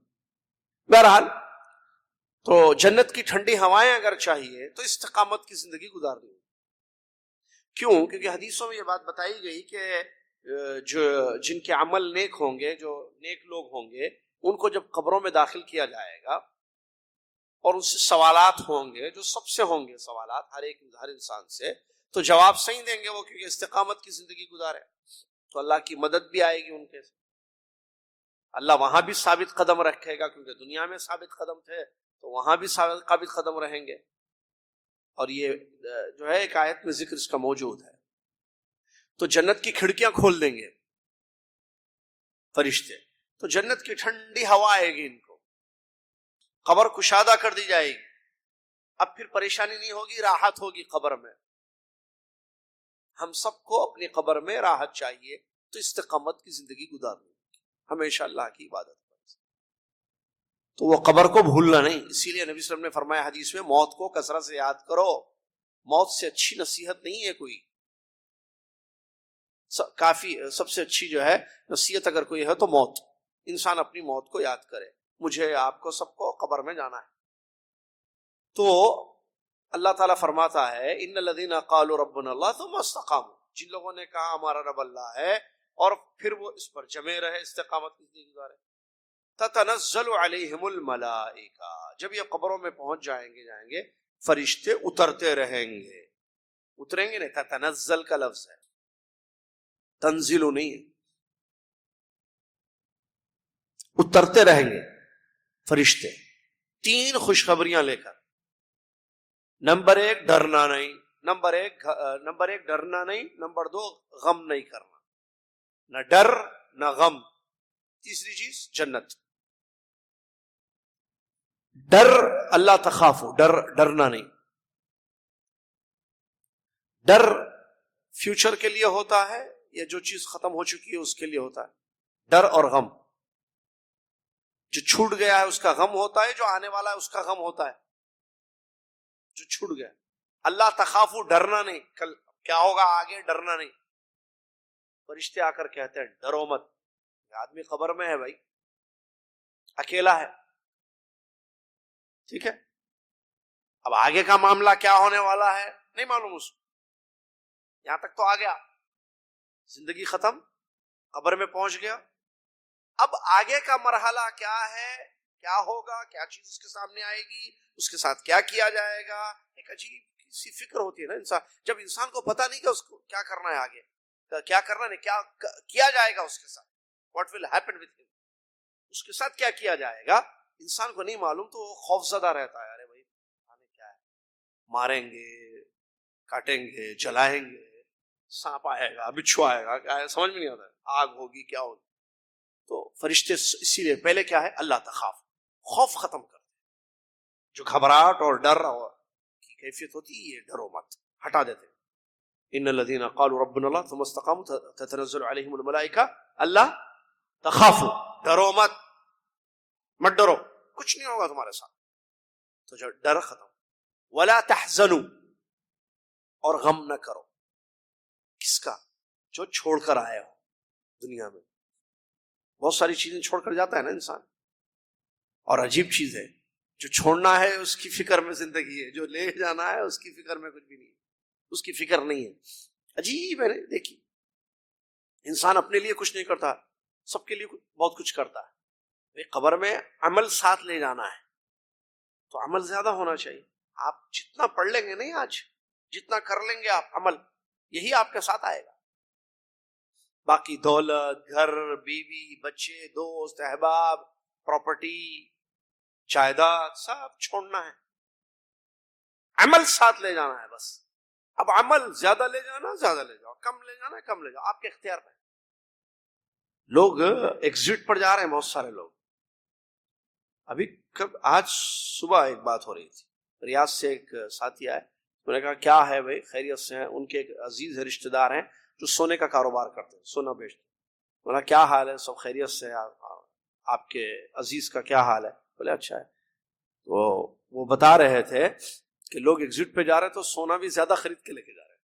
A: بہرحال تو جنت کی ٹھنڈی ہوائیں اگر چاہیے تو استقامت کی زندگی گزارنی ہے. کیوں؟ کیونکہ حدیثوں میں یہ بات بتائی گئی کہ جو جن کے عمل نیک ہوں گے، جو نیک لوگ ہوں گے، ان کو جب قبروں میں داخل کیا جائے گا اور ان سے سوالات ہوں گے، جو سب سے ہوں گے سوالات، ہر انسان سے، تو جواب صحیح دیں گے وہ، کیونکہ استقامت کی زندگی گزارے. تو اللہ کی مدد بھی آئے گی ان کے، اللہ وہاں بھی ثابت قدم رکھے گا، کیونکہ دنیا میں ثابت قدم تھے تو وہاں بھی ثابت قدم رہیں گے. اور یہ جو ہے ایک آیت میں ذکر اس کا موجود ہے. تو جنت کی کھڑکیاں کھول دیں گے فرشتے، تو جنت کی ٹھنڈی ہوا آئے گی ان کو، قبر کشادہ کر دی جائے گی. اب پھر پریشانی نہیں ہوگی، راحت ہوگی قبر میں. ہم سب کو اپنی قبر میں راحت چاہیے، تو استقامت کی زندگی گزارنی، ہمیشہ اللہ کی عبادت. تو وہ قبر کو بھولنا نہیں. اسی لیے نبی صلی اللہ علیہ وسلم نے فرمایا حدیث میں، موت کو کثرت سے یاد کرو. موت سے اچھی نصیحت نہیں ہے کوئی. کافی سب سے اچھی جو ہے نصیحت اگر کوئی ہے تو موت. انسان اپنی موت کو یاد کرے. مجھے، آپ کو، سب کو قبر میں جانا ہے. تو اللہ تعالیٰ فرماتا ہے ان الذین قالوا ربنا اللہ ثم استقاموا، جن لوگوں نے کہا ہمارا رب اللہ ہے اور پھر وہ اس پر جمے رہے، استقامت کی زندگی گزارے. تتنزل علیہم الملائکہ، جب یہ قبروں میں پہنچ جائیں گے فرشتے اترتے رہیں گے. اتریں گے نہیں، تتنزل کا لفظ ہے، تنزل نہیں ہے. اترتے رہیں گے فرشتے 3 خوشخبریاں لے کر. نمبر 1 ڈرنا نہیں، نمبر ایک ڈرنا نہیں، نمبر 2 غم نہیں کرنا. نہ ڈر نہ غم. تیسری چیز جنت. ڈر اللہ تخافو، ڈرنا نہیں. ڈر فیوچر کے لیے ہوتا ہے یا جو چیز ختم ہو چکی ہے اس کے لیے ہوتا ہے. ڈر اور غم، جو چھوٹ گیا ہے اس کا غم ہوتا ہے، جو آنے والا ہے اس کا غم ہوتا ہے. جو چھوٹ گیا، اللہ تخافو، ڈرنا نہیں، کل کیا ہوگا آگے، ڈرنا نہیں. فرشتے آ کر کہتے ہیں ڈرو مت. آدمی قبر میں ہے بھائی، اکیلا ہے، ٹھیک ہے. اب آگے کا معاملہ کیا ہونے والا ہے نہیں معلوم اس کو. یہاں تک تو آ گیا، زندگی ختم، قبر میں پہنچ گیا. اب آگے کا مرحلہ کیا ہے کیا ہوگا، کیا چیز اس کے سامنے آئے گی، اس کے ساتھ کیا کیا جائے گا. ایک عجیب سی فکر ہوتی ہے نا انسان. جب انسان کو پتہ نہیں کہ اس کو کیا کرنا ہے، آگے کیا کرنا ہے، کیا کیا جائے گا اس کے ساتھ، what will happen with him, اس کے ساتھ کیا کیا جائے گا، انسان کو نہیں معلوم تو وہ خوف زدہ رہتا ہے. ارے بھائی کیا ہے، ماریں گے، کاٹیں گے، جلائیں گے، سانپ آئے گا، بچھو آئے گا، کیا ہے سمجھ میں نہیں آتا، آگ ہوگی، کیا ہوگی. تو فرشتے اسی لیے پہلے کیا ہے، اللہ تخاف، خوف ختم کرتے، جو گھبراہٹ اور ڈر اور کی کیفیت ہوتی ہے، یہ ڈرو مت، ہٹا دیتے. ان الذين قالوا ربنا الله ثم استقاموا تتنزل عليهم الملائکہ اللہ تخافوا، ڈرو مت، مت ڈرو، کچھ نہیں ہوگا تمہارے ساتھ. تو جو ڈر ختم. ولا تحزنوا، اور غم نہ کرو. کس کا؟ جو چھوڑ کر آئے ہو دنیا میں. بہت ساری چیزیں چھوڑ کر جاتا ہے نا انسان، اور عجیب چیز ہے، جو چھوڑنا ہے اس کی فکر میں زندگی ہے، جو لے جانا ہے اس کی فکر میں کچھ بھی نہیں ہے، اس کی فکر نہیں ہے. عجیب ہے. دیکھیے انسان اپنے لیے کچھ نہیں کرتا، سب کے لیے بہت کچھ کرتا ہے. قبر میں عمل ساتھ لے جانا ہے تو عمل زیادہ ہونا چاہیے. آپ جتنا پڑھ لیں گے نہیں، آج جتنا کر لیں گے آپ عمل، یہی آپ کے ساتھ آئے گا. باقی دولت، گھر، بیوی، بچے، دوست، احباب، پراپرٹی، جائیداد، سب چھوڑنا ہے، عمل ساتھ لے جانا ہے بس. اب عمل زیادہ لے جانا زیادہ لے جاؤ، کم لے جانا کم لے جاؤ، آپ کے اختیار میں. لوگ ایگزٹ پر جا رہے ہیں، بہت سارے لوگ. ابھی آج صبح ایک بات ہو رہی تھی، ریاض سے ایک ساتھی آئے، میں نے کہا کیا ہے بھائی، خیریت سے ہیں؟ ان کے ایک عزیز ہے، رشتہ دار ہیں جو سونے کا کاروبار کرتے ہیں، سونا بیچتے ہیں. میں نے کہا کیا حال ہے، سب خیریت سے ہے، آپ کے عزیز کا کیا حال ہے؟ بولے اچھا ہے. تو وہ بتا رہے تھے کہ لوگ ایگزٹ پہ جا رہے ہیں تو سونا بھی زیادہ خرید کے لے کے جا رہے ہیں.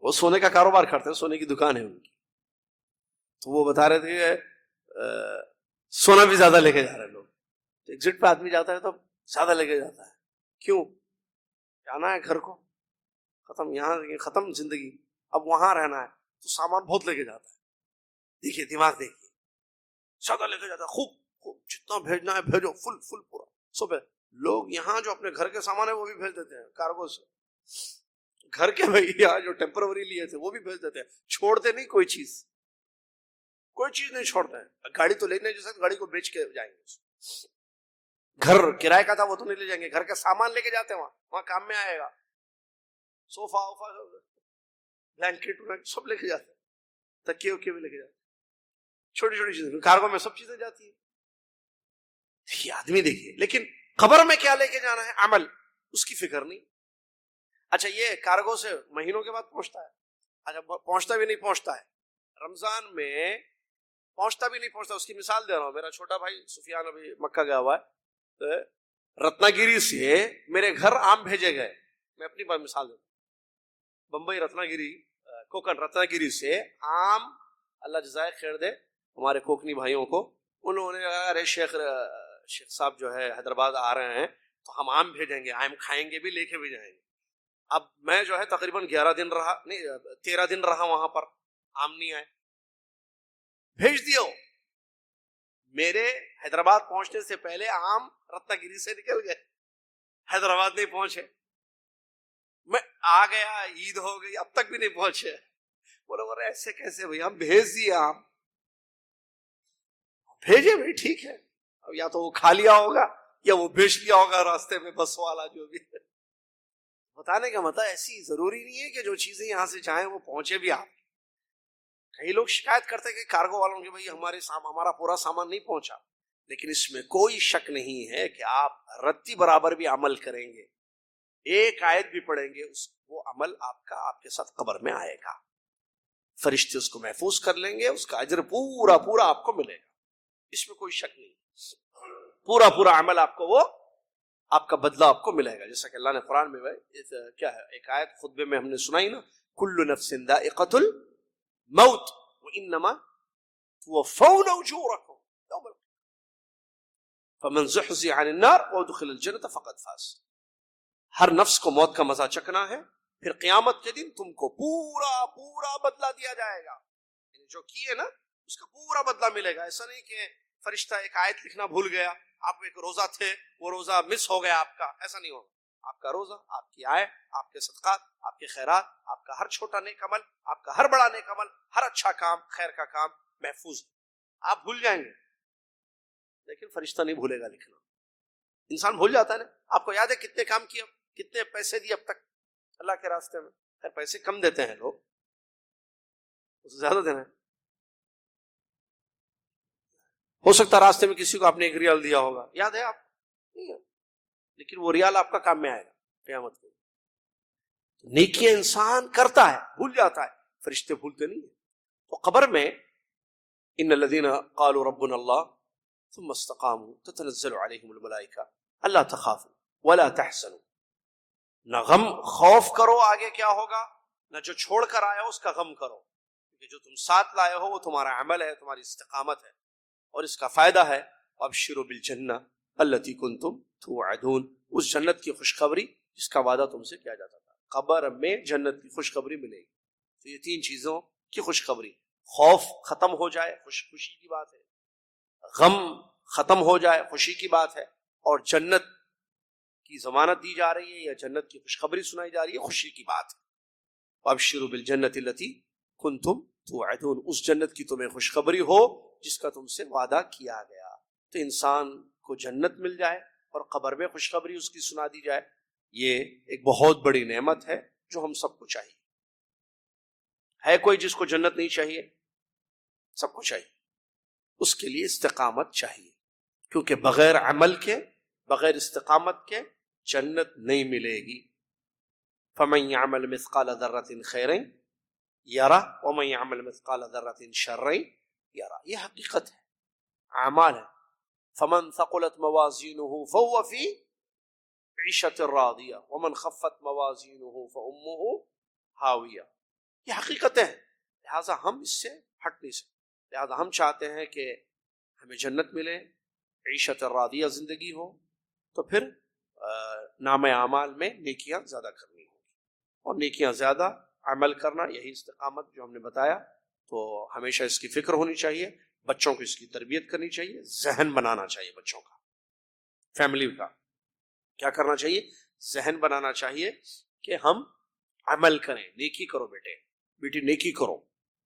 A: وہ سونے کا کاروبار کرتے ہیں، سونے کی دکان ہے ان کی. تو وہ بتا رہے تھے کہ سونا بھی زیادہ لے کے جا رہے ہیں لوگ. ایگزٹ پہ آدمی جاتا ہے تو زیادہ لے کے جاتا ہے. کیوں؟ جانا ہے گھر کو، ختم، یہاں ختم زندگی، اب وہاں رہنا ہے تو سامان بہت لے کے جاتا ہے. دیکھیے دماغ دیکھیے، زیادہ لے کے جاتا ہے، خوب جتنا بھیجنا ہے بھیجو، فل فل پورا سب ہے. لوگ یہاں جو اپنے گھر کے سامان ہے وہ بھی بھیج دیتے ہیں کارگو سے. گھر کے بھائی یہاں جو ٹیمپروری لیے تھے وہ بھی بھیج دیتے ہیں. چھوڑتے نہیں کوئی چیز، کوئی چیز نہیں چھوڑتے ہیں. گاڑی تو لینے جیسے گاڑی کو بیچ کے جائیں گے. گھر کرایہ کا تھا وہ تو نہیں لے جائیں گے، گھر کا سامان لے کے جاتے ہیں، وہاں کام میں آئے گا. صوفہ ووفا، بلینکٹ سب لے کے جاتے ہیں، تکیے وکیے بھی لے کے جاتے ہیں، چھوٹی چھوٹی چیزیں. کارگو میں سب چیزیں جاتی ہیں. یہ آدمی دیکھیے، لیکن قبر میں کیا لے کے جانا ہے، عمل، اس کی فکر نہیں. اچھا یہ کارگو سے مہینوں کے بعد پہنچتا ہے، اچھا پہنچتا بھی نہیں پہنچتا ہے، رمضان میں پہنچتا بھی نہیں پہنچتا. اس کی مثال دے رہا ہوں. میرا چھوٹا بھائی سفیان ابھی مکہ گیا ہوا ہے، رتنا گیری سے میرے گھر آم بھیجے گئے. میں اپنی بات مثال دوں، بمبئی رتنا گیری، کوکن رتنا گیری سے آم، اللہ جزائے خیر دے ہمارے کوکنی بھائیوں کو، انہوں نے ارے شیخ صاحب جو ہے حیدرآباد آ رہے ہیں تو ہم آم بھیجیں گے، آم کھائیں گے بھی، لے کے بھی جائیں گے. اب میں جو ہے تقریباً 11 دن رہا، نہیں 13 دن رہا وہاں پر، آم نہیں آئے. بھیج دیو. میرے حیدرآباد پہنچنے سے پہلے آم رتنا گیری سے نکل گئے، حیدرآباد نہیں پہنچے. میں آ گیا، عید ہو گئی، اب تک بھی نہیں پہنچے. بولے ایسے کیسے بھائی، ہم بھیج دیے آم. بھیجے بھائی ٹھیک ہے، اب یا تو وہ کھا لیا ہوگا یا وہ بیچ لیا ہوگا راستے میں، بس والا جو بھی. بتانے کا مطلب ایسی ضروری نہیں ہے کہ جو چیزیں یہاں سے چاہیں وہ پہنچے بھی. آپ کئی لوگ شکایت کرتے کہ کارگو والوں کے بھائی ہمارا پورا سامان نہیں پہنچا، لیکن اس میں کوئی شک نہیں ہے کہ آپ رتی برابر بھی عمل کریں گے، ایک آیت بھی پڑھیں گے، وہ عمل آپ کے ساتھ قبر میں آئے گا. فرشتے اس کو محفوظ کر لیں گے، اس کا اجر پورا پورا آپ کو ملے گا، اس میں کوئی شک نہیں. پورا پورا عمل آپ کو، وہ آپ کا بدلہ آپ کو ملے گا. جیسا کہ اللہ نے قرآن میں کیا ہے، ایک آیت خطبے میں ہم نے سنائی نا، کل نفس ذائقۃ الموت وانما توفون اجورکم یوم القیامہ فمن زحزح عن النار وادخل الجنة فقد فاز. ہر نفس کو موت کا مزہ چکنا ہے، پھر قیامت کے دن تم کو پورا پورا بدلہ دیا جائے گا. جو کیے نا اس کا پورا بدلہ ملے گا. ایسا نہیں کہ فرشتہ ایک آیت لکھنا بھول گیا، آپ ایک روزہ تھے، وہ روزہ مس ہو گیا آپ کا، ایسا نہیں ہوگا. آپ کا روزہ، آپ کی آیت، آپ کے صدقات، آپ کے خیرات، آپ کا ہر چھوٹا نیک عمل، آپ کا ہر بڑا نیک عمل، ہر اچھا کام، خیر کا کام محفوظ ہے. آپ بھول جائیں گے لیکن فرشتہ نہیں بھولے گا لکھنا. انسان بھول جاتا ہے نا. آپ کو یاد ہے کتنے کام کیے، کتنے پیسے دیے اب تک اللہ کے راستے میں؟ خیر پیسے کم دیتے ہیں لوگ، اس سے زیادہ دینا ہے. ہو سکتا ہے راستے میں کسی کو آپ نے 1 ریال دیا ہوگا، یاد ہے آپ؟ نہیں ہے. لیکن وہ ریال آپ کا کام میں آئے گا قیامت کو. نیکیاں انسان کرتا ہے بھول جاتا ہے، فرشتے بھولتے نہیں ہیں. تو قبر میں ان الذين قالوا ربنا الله ثم استقاموا تتنزل عليهم الملائکہ الا تخافوا ولا تحزنوا. نہ غم خوف کرو آگے کیا ہوگا، نہ جو چھوڑ کر آئے ہو اس کا غم کرو، کیونکہ جو تم ساتھ لائے ہو وہ تمہارا عمل ہے، تمہاری استقامت ہے اور اس کا فائدہ ہے. وابشروا بالجنہ التي كنتم توعدون، اس جنت کی خوشخبری جس کا وعدہ تم سے کیا جاتا تھا. قبر میں جنت کی خوشخبری ملے گی. تو یہ 3 چیزوں کی خوشخبری، خوف ختم ہو جائے خوشی کی بات ہے، غم ختم ہو جائے خوشی کی بات ہے، اور جنت کی ضمانت دی جا رہی ہے یا جنت کی خوشخبری سنائی جا رہی ہے، خوشی کی بات ہے. وابشروا بالجنۃ التي كنتم توعدون، اس جنت کی تمہیں خوشخبری ہو جس کا تم سے وعدہ کیا گیا. تو انسان کو جنت مل جائے اور قبر میں خوشخبری اس کی سنا دی جائے، یہ ایک بہت بڑی نعمت ہے جو ہم سب کو چاہیے. ہے کوئی جس کو جنت نہیں چاہیے؟ سب کو چاہیے. اس کے لیے استقامت چاہیے، کیونکہ بغیر عمل کے، بغیر استقامت کے جنت نہیں ملے گی. فمن يعمل مثقال ذرة خيرا يرى ومن يعمل مثقال ذرة شرا يرى. یہ حقیقت ہے، اعمال ہے. فمن ثقلت موازینه فهو في عیشة راضیہ ومن خفت موازینه فأمه ہاویہ. یہ حقیقتیں ہیں، لہٰذا ہم اس سے ہٹ نہیں سکتے. لہٰذا ہم چاہتے ہیں کہ ہمیں جنت ملے، عیشت راضیہ زندگی ہو، تو پھر نام اعمال میں نیکیاں زیادہ کرنی ہوگی، اور نیکیاں زیادہ عمل کرنا، یہی استقامت جو ہم نے بتایا. تو ہمیشہ اس کی فکر ہونی چاہیے، بچوں کو اس کی تربیت کرنی چاہیے، ذہن بنانا چاہیے بچوں کا، فیملی کا کیا کرنا چاہیے، ذہن بنانا چاہیے کہ ہم عمل کریں. نیکی کرو بیٹے بیٹی، نیکی کرو.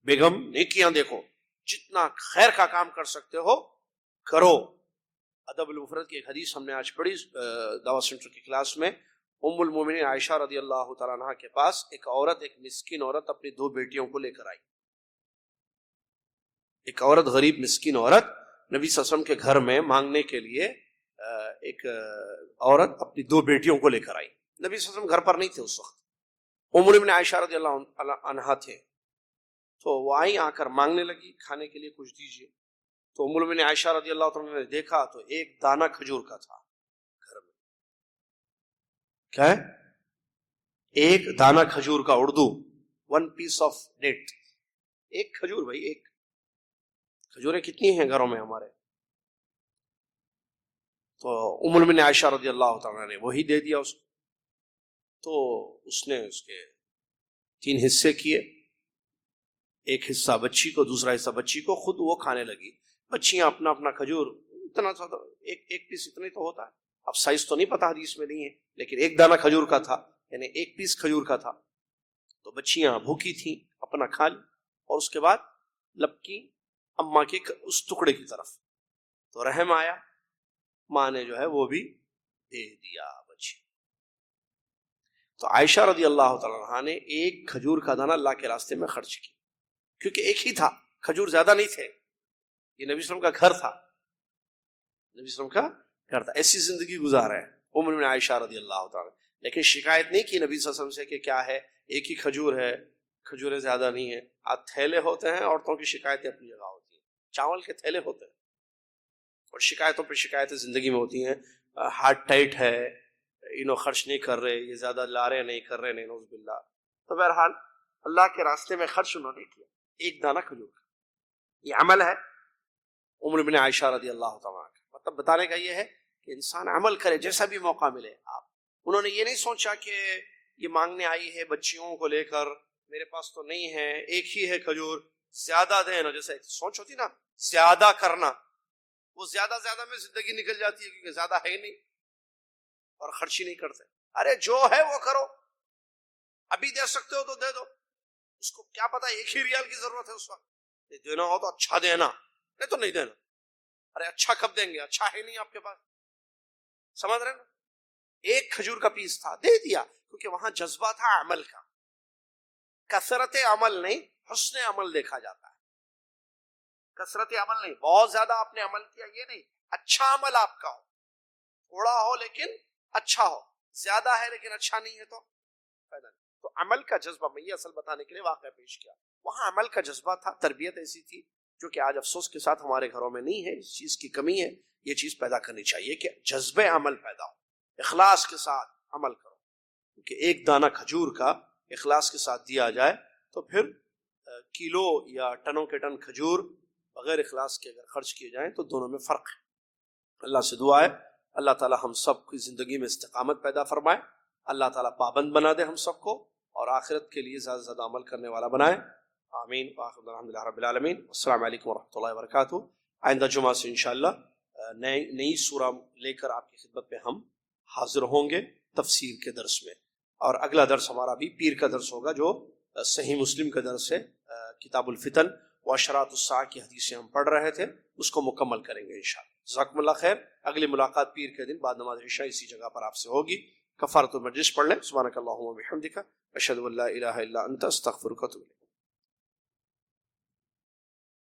A: بیگم نیکیاں دیکھو، جتنا خیر کا کام کر سکتے ہو کرو. ادب المفرد کی ایک حدیث ہم نے آج پڑھی دعوت سینٹر کی کلاس میں. ام المومنین عائشہ رضی اللہ تعالیٰ عنہ کے پاس ایک عورت، ایک مسکین عورت اپنی 2 بیٹیوں کو لے کر آئی. ایک عورت، غریب مسکین عورت، نبی صلی اللہ علیہ وسلم کے گھر میں مانگنے کے لیے ایک عورت اپنی 2 بیٹیوں کو لے کر آئی. نبی صلی اللہ علیہ وسلم گھر پر نہیں تھے اس وقت، ام المومنین عائشہ رضی اللہ عنہا تھے. تو وہ آئی، آ کر مانگنے لگی کھانے کے لیے کچھ دیجیے. تو ام المومنین عائشہ رضی اللہ تعالیٰ نے دیکھا تو ایک دانہ کھجور کا تھا گھر میں. کیا ہے؟ ایک دانہ کھجور کا، اردو 1 piece of date. ایک کھجور بھائی، ایک کھجوریں کتنی ہیں گھروں میں ہمارے؟ تو ام المومنین عائشہ رضی اللہ تعالیٰ نے وہی دے دیا اس کو. تو اس نے اس کے 3 حصے کیے، ایک حصہ بچی کو، دوسرا حصہ بچی کو، خود وہ کھانے لگی. بچیاں اپنا اپنا کھجور، اتنا سا ایک پیس اتنا ہی تو ہوتا ہے، اب سائز تو نہیں پتا حدیث میں نہیں ہے، لیکن ایک دانہ کھجور کا تھا، یعنی 1 پیس کھجور کا تھا. تو بچیاں بھوکی تھیں، اپنا کھا لی، اور اس کے بعد لپکی اماں کے اس ٹکڑے کی طرف. تو رحم آیا، ماں نے جو ہے وہ بھی دے دیا بچی. تو عائشہ رضی اللہ تعالیٰ عنہا نے ایک کھجور کا دانہ اللہ کے راستے میں خرچ کیا، کیونکہ ایک ہی تھا، کھجور زیادہ نہیں تھے. یہ نبی صلی اللہ علیہ وسلم کا گھر تھا، نبی صلی اللہ علیہ وسلم کا گھر تھا. ایسی زندگی گزارا ہے ام المومنین عائشہ رضی اللہ تعالیٰ. لیکن شکایت نہیں کی نبی صلی اللہ علیہ وسلم سے کہ کیا ہے، ایک ہی کھجور ہے، کھجوریں زیادہ نہیں ہیں. تھیلے ہوتے ہیں، عورتوں کی شکایتیں اپنی جگہ ہوتی ہیں، چاول کے تھیلے ہوتے ہیں، اور شکایتوں پہ شکایتیں زندگی میں ہوتی ہیں. ہارٹ ٹائٹ ہے، خرچ نہیں کر رہے، یہ زیادہ لا رہے نہیں کر رہے، نہیں نعوذ باللہ. تو بہرحال اللہ کے راستے میں خرچ انہوں نے کیا ایک دانہ کھجور کا. یہ عمل ہے ام المومنین عائشہ رضی اللہ تعالیٰ عنہ. مطلب بتانے کا یہ ہے کہ انسان عمل کرے جیسا بھی موقع ملے. انہوں نے یہ نہیں سوچا کہ یہ مانگنے آئی ہے بچیوں کو لے کر، میرے پاس تو نہیں ہے، ایک ہی ہے کھجور، زیادہ دینا. جیسے سوچ ہوتی نا زیادہ کرنا، وہ زیادہ میں زندگی نکل جاتی ہے کیونکہ زیادہ ہے ہی نہیں اور خرچ ہی نہیں کرتے. ارے جو ہے وہ کرو، ابھی دے سکتے ہو تو دے دو، اس کو کیا پتا 1 ہی ریال کی ضرورت ہے اس وقت. دینا ہو تو اچھا دینا، نہیں تو نہیں دینا. ارے اچھا کب دیں گے، اچھا ہے نہیں آپ کے پاس. سمجھ رہے نا؟ 1 کھجور کا پیس تھا، دے دیا کیونکہ وہاں جذبہ تھا عمل کا. کثرت عمل نہیں، حسن عمل دیکھا جاتا ہے. کثرت عمل نہیں، بہت زیادہ آپ نے عمل کیا یہ نہیں، اچھا عمل آپ کا ہو، تھوڑا ہو لیکن اچھا ہو. زیادہ ہے لیکن اچھا نہیں ہے تو فائدہ نہیں. تو عمل کا جذبہ میں یہ اصل بتانے کے لیے واقعہ پیش کیا. وہاں عمل کا جذبہ تھا، تربیت ایسی تھی جو کہ آج افسوس کے ساتھ ہمارے گھروں میں نہیں ہے. اس چیز کی کمی ہے. یہ چیز پیدا کرنی چاہیے کہ جذب عمل پیدا ہو، اخلاص کے ساتھ عمل کرو. کیونکہ 1 دانہ کھجور کا اخلاص کے ساتھ دیا جائے تو پھر کلو یا ٹنوں کے ٹن کھجور بغیر اخلاص کے اگر خرچ کیے جائیں تو دونوں میں فرق ہے. اللہ سے دعا ہے اللہ تعالی ہم سب کی زندگی میں استقامت پیدا فرمائے، اللہ تعالیٰ پابند بنا دے ہم سب کو، اور آخرت کے لیے زیادہ سے زیادہ عمل کرنے والا بنائے. آمین. الحمدللہ رب العالمین. السلام علیکم ورحمۃ اللہ وبرکاتہ. آئندہ جمعہ سے انشاءاللہ نئی سورہ لے کر آپ کی خدمت میں ہم حاضر ہوں گے تفسیر کے درس میں. اور اگلا درس ہمارا بھی پیر کا درس ہوگا جو صحیح مسلم کا درس ہے. کتاب الفتن و اشراط الساعہ کی حدیثیں ہم پڑھ رہے تھے، اس کو مکمل کریں گے انشاءاللہ. جزاکم اللہ خیر. اگلی ملاقات پیر کے دن بعد نماز عشاء اسی جگہ پر آپ سے ہوگی. کفارۃ المجلس پڑھ لیں. سبحانک اللہم و بحمدک، اشہد ان لا الہ الا انت، استغفرک و اتوب الیک.